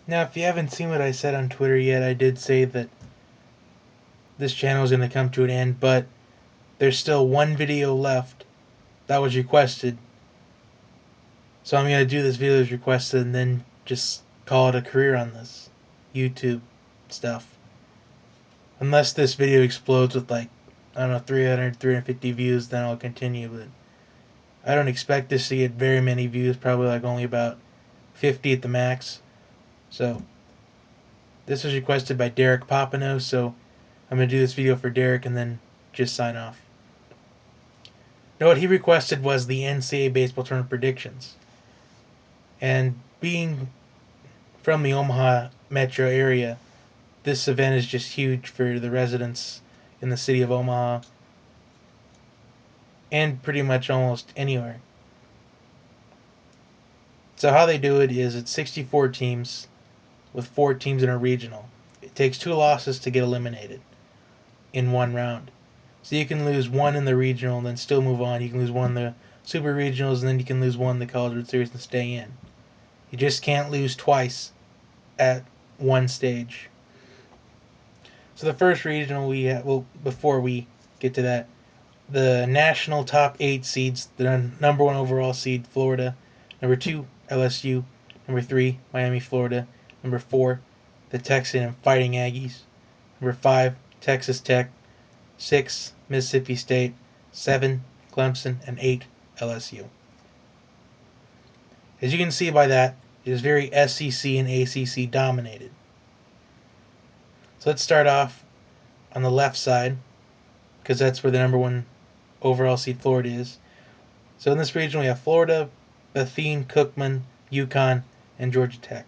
Now, if you haven't seen what I said on Twitter yet, I did say that this channel is going to come to an end, but there's still one video left that was requested. So I'm going to do this video as requested and then just call it a career on this YouTube stuff. Unless this video explodes with like, I don't know, 300, 350 views, then I'll continue. But I don't expect this to get very many views, probably like only about 50 at the max. So this was requested by Derek Popino, so I'm going to do this video for Derek and then just sign off. Now what he requested was the NCAA Baseball Tournament Predictions. And being from the Omaha metro area, this event is just huge for the residents in the city of Omaha and pretty much almost anywhere. So how they do it is it's 64 teams with 4 teams in a regional. It takes 2 losses to get eliminated in one round. So you can lose one in the regional and then still move on. You can lose one in the super regionals and then you can lose one in the College World Series and stay in. You just can't lose twice at one stage. So the first regional we have, well, before we get to that, the national top 8 seeds, the number 1 overall seed, Florida, number 2, LSU, number 3, Miami, Florida, number 4, the Texan and Fighting Aggies, number 5, Texas Tech, 6, Mississippi State, 7, Clemson, and 8, LSU. As you can see by that, it is very SEC and ACC dominated. So let's start off on the left side, because that's where the number 1 overall seed Florida is. So in this region we have Florida, Bethune, Cookman, UConn, and Georgia Tech.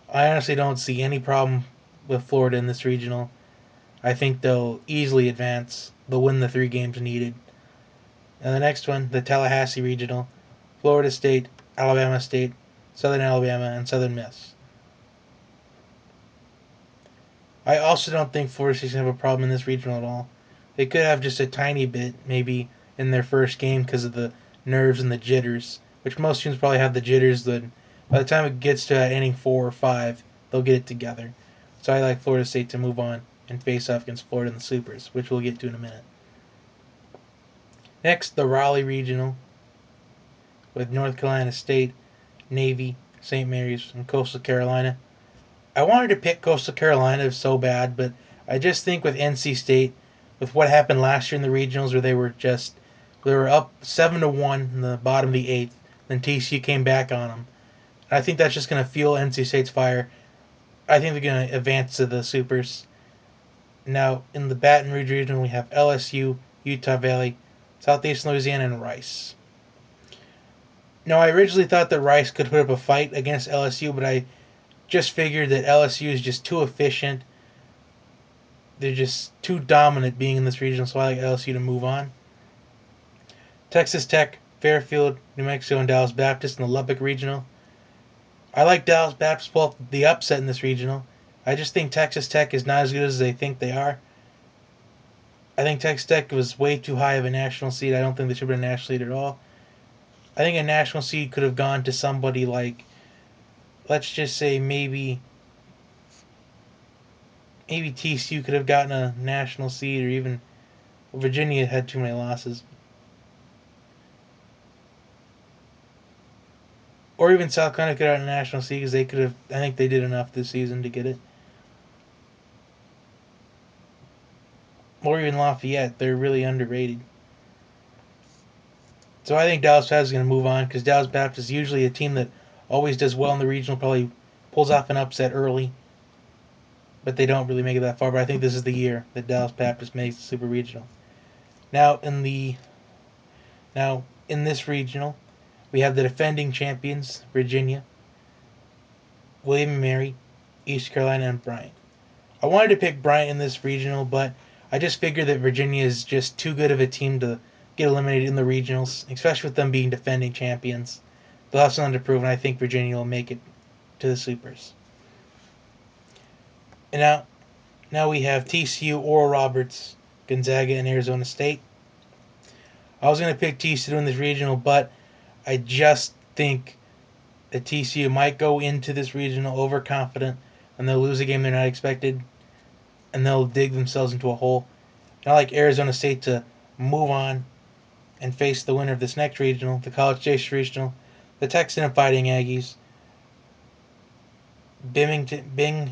I honestly don't see any problem with Florida in this regional. I think they'll easily advance. They'll win the 3 games needed. And the next one, the Tallahassee Regional, Florida State, Alabama State, Southern Alabama, and Southern Miss. I also don't think Florida State's going to have a problem in this regional at all. They could have just a tiny bit, maybe, in their first game because of the nerves and the jitters, which most teams probably have the jitters. Then by the time it gets to inning 4 or 5, they'll get it together. So I like Florida State to move on and face off against Florida in the Supers, which we'll get to in a minute. Next, the Raleigh Regional with North Carolina State, Navy, St. Mary's, and Coastal Carolina. I wanted to pick Coastal Carolina so bad, but I just think with NC State, with what happened last year in the regionals where they were up 7-1 in the bottom of the 8th, then TCU came back on them. I think that's just going to fuel NC State's fire. I think they're going to advance to the Supers. Now, in the Baton Rouge region, we have LSU, Utah Valley, Southeastern Louisiana, and Rice. Now, I originally thought that Rice could put up a fight against LSU, but I just figured that LSU is just too efficient. They're just too dominant being in this region, so I like LSU to move on. Texas Tech, Fairfield, New Mexico, and Dallas Baptist in the Lubbock Regional. I like Dallas Baptist pull the upset in this regional. I just think Texas Tech is not as good as they think they are. I think Texas Tech was way too high of a national seed. I don't think they should have been a national seed at all. I think a national seed could have gone to somebody like, let's just say maybe TCU could have gotten a national seed, or even Virginia had too many losses. Or even South Carolina could have gotten a national seed because they could have. I think they did enough this season to get it. Or even Lafayette, they're really underrated. So I think Dallas Baptist is going to move on because Dallas Baptist is usually a team that always does well in the regional, probably pulls off an upset early, but they don't really make it that far. But I think this is the year that Dallas Baptist makes the Super Regional. Now in this regional, we have the defending champions, Virginia, William and Mary, East Carolina, and Bryant. I wanted to pick Bryant in this regional, but I just figured that Virginia is just too good of a team to get eliminated in the regionals, especially with them being defending champions. They'll have something to prove, and I think Virginia will make it to the Supers. And now we have TCU, Oral Roberts, Gonzaga, and Arizona State. I was going to pick TCU in this regional, but I just think that TCU might go into this regional overconfident and they'll lose a game they're not expected and they'll dig themselves into a hole. And I like Arizona State to move on and face the winner of this next regional, the College Station Regional, the Texan and Fighting Aggies, Bennington,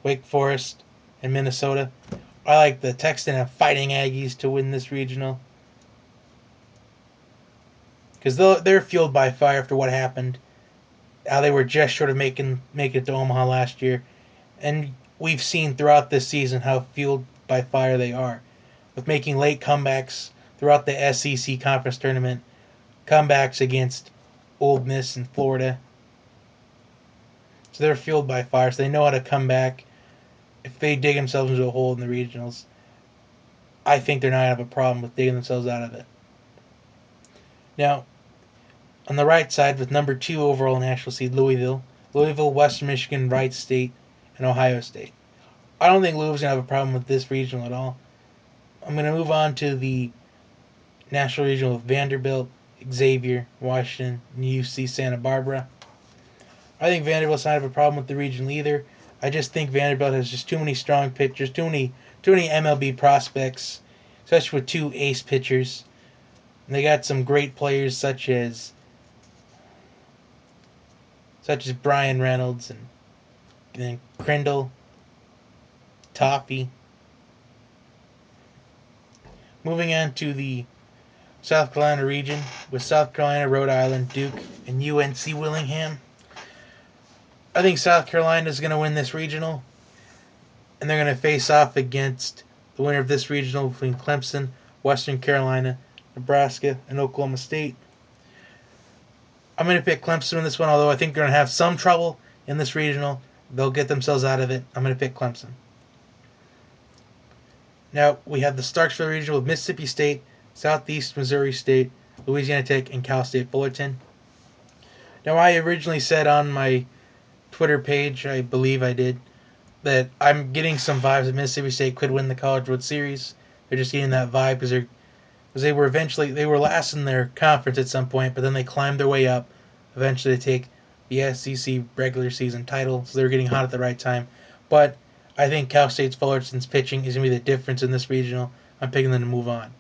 Wake Forest, and Minnesota. I like the Texan and Fighting Aggies to win this regional because they're fueled by fire after what happened. How they were just short of making it to Omaha last year, and we've seen throughout this season how fueled by fire they are, with making late comebacks throughout the SEC conference tournament, comebacks against Ole Miss and Florida. So they're fueled by fire, so they know how to come back. If they dig themselves into a hole in the regionals, I think they're not going to have a problem with digging themselves out of it. Now, on the right side, with number 2 overall national seed Louisville, Western Michigan, Wright State, and Ohio State. I don't think Louisville's going to have a problem with this regional at all. I'm going to move on to the national regional of Vanderbilt, Xavier, Washington, and UC Santa Barbara. I think Vanderbilt's not have a problem with the region either. I just think Vanderbilt has just too many strong pitchers, too many MLB prospects, especially with 2 ace pitchers. And they got some great players such as Brian Reynolds and Crindle, Toffee. Moving on to the South Carolina region with South Carolina, Rhode Island, Duke, and UNC Willingham. I think South Carolina is going to win this regional, and they're going to face off against the winner of this regional between Clemson, Western Carolina, Nebraska, and Oklahoma State. I'm going to pick Clemson in this one, although I think they're going to have some trouble in this regional. They'll get themselves out of it. I'm going to pick Clemson. Now, we have the Starksville region with Mississippi State, Southeast Missouri State, Louisiana Tech, and Cal State Fullerton. Now, I originally said on my Twitter page, I believe I did, that I'm getting some vibes that Mississippi State could win the College World Series. They're just getting that vibe because they were last in their conference at some point, but then they climbed their way up, eventually to take the SEC regular season title, so they were getting hot at the right time. But I think Cal State's Fullerton's pitching is going to be the difference in this regional. I'm picking them to move on.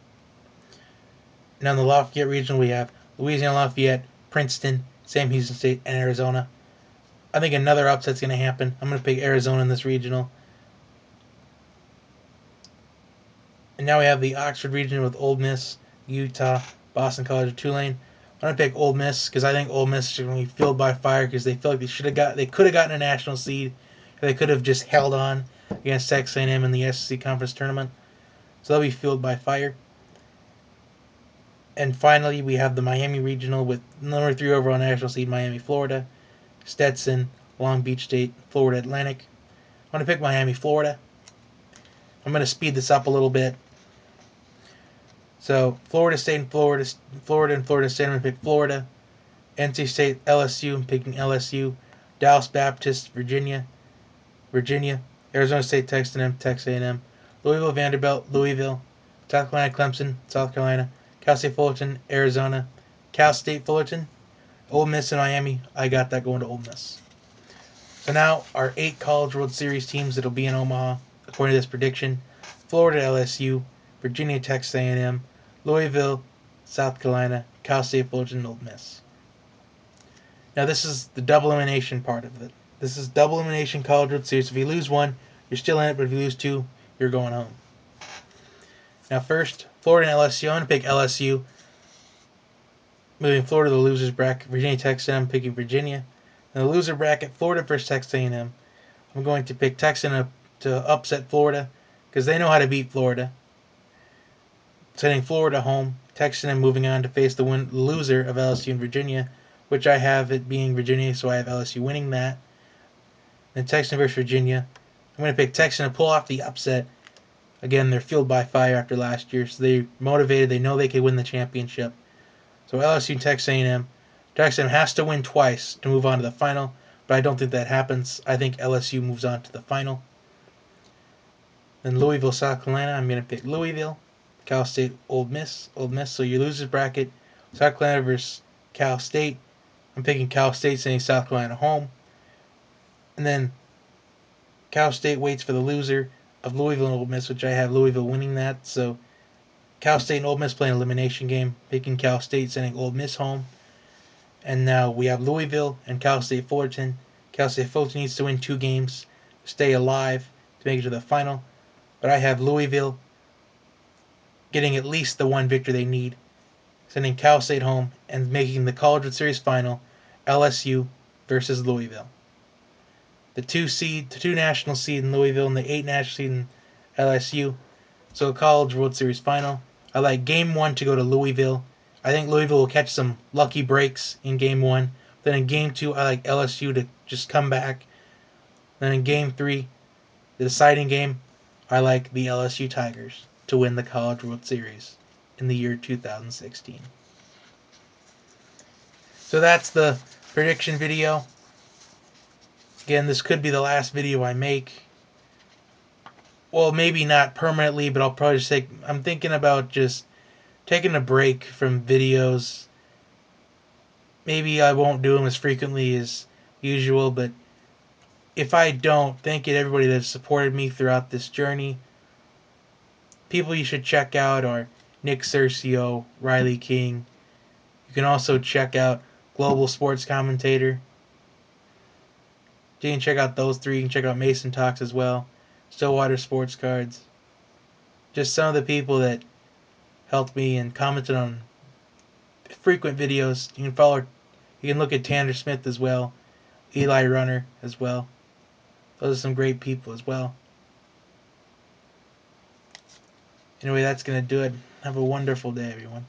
Now in the Lafayette regional, we have Louisiana Lafayette, Princeton, Sam Houston State, and Arizona. I think another upset's going to happen. I'm going to pick Arizona in this regional. And now we have the Oxford region with Ole Miss, Utah, Boston College, and Tulane. I'm going to pick Ole Miss because I think Ole Miss is going to be fueled by fire because they feel like they could have gotten a national seed. They could have just held on against Texas A&M in the SEC Conference Tournament. So they'll be fueled by fire. And finally, we have the Miami Regional with number 3 overall national seed Miami, Florida, Stetson, Long Beach State, Florida Atlantic. I'm going to pick Miami, Florida. I'm going to speed this up a little bit. So Florida State and Florida State, I'm going to pick Florida. NC State, LSU, I'm picking LSU. Dallas Baptist, Virginia. Arizona State, Texas A&M. Louisville, Vanderbilt, Louisville. South Carolina, Clemson, South Carolina. Cal State Fullerton, Arizona. Cal State Fullerton, Ole Miss, and Miami. I got that going to Ole Miss. So now our 8 College World Series teams that will be in Omaha, according to this prediction: Florida, LSU, Virginia, Texas A&M, Louisville, South Carolina, Cal State Fullerton, and Ole Miss. Now this is the double elimination part of it. This is double elimination College World Series. If you lose one, you're still in it, but if you lose 2, you're going home. Now first, Florida and LSU. I'm going to pick LSU. Moving Florida to the loser's bracket. Virginia, Texas A&M, picking Virginia. In the loser bracket, Florida versus Texas A&M. I'm going to pick Texas to upset Florida because they know how to beat Florida. Sending Florida home. Texas A&M moving on to face the loser of LSU and Virginia, which I have it being Virginia, so I have LSU winning that. Then Texas versus Virginia. I'm going to pick Texas to pull off the upset. Again, they're fueled by fire after last year, so they're motivated. They know they can win the championship. So LSU and Texas A&M. Texas A&M has to win twice to move on to the final, but I don't think that happens. I think LSU moves on to the final. Then Louisville, South Carolina. I'm going to pick Louisville. Cal State, Ole Miss. So your losers bracket, South Carolina versus Cal State. I'm picking Cal State, sending South Carolina home. And then Cal State waits for the loser of Louisville and Ole Miss, which I have Louisville winning that. So Cal State and Ole Miss play an elimination game, picking Cal State, sending Ole Miss home. And now we have Louisville and Cal State Fullerton. Cal State Fullerton needs to win 2 games to stay alive to make it to the final. But I have Louisville getting at least the 1 victory they need, sending Cal State home and making the College World Series final LSU versus Louisville. The 2 national seed in Louisville and the 8 national seed in LSU. So a College World Series final. I like Game 1 to go to Louisville. I think Louisville will catch some lucky breaks in Game 1. Then in Game 2, I like LSU to just come back. Then in Game 3, the deciding game, I like the LSU Tigers to win the College World Series in the year 2016. So that's the prediction video. Again, this could be the last video I make. Well, maybe not permanently, but I'll probably just take... I'm thinking about just taking a break from videos. Maybe I won't do them as frequently as usual, but if I don't, thank you to everybody that supported me throughout this journey. People you should check out are Nick Cercio, Riley King. You can also check out Global Sports Commentator. You can check out those 3. You can check out Mason Talks as well. Stillwater Sports Cards. Just some of the people that helped me and commented on frequent videos. You can follow. You can look at Tanner Smith as well. Eli Runner as well. Those are some great people as well. Anyway, that's going to do it. Have a wonderful day, everyone.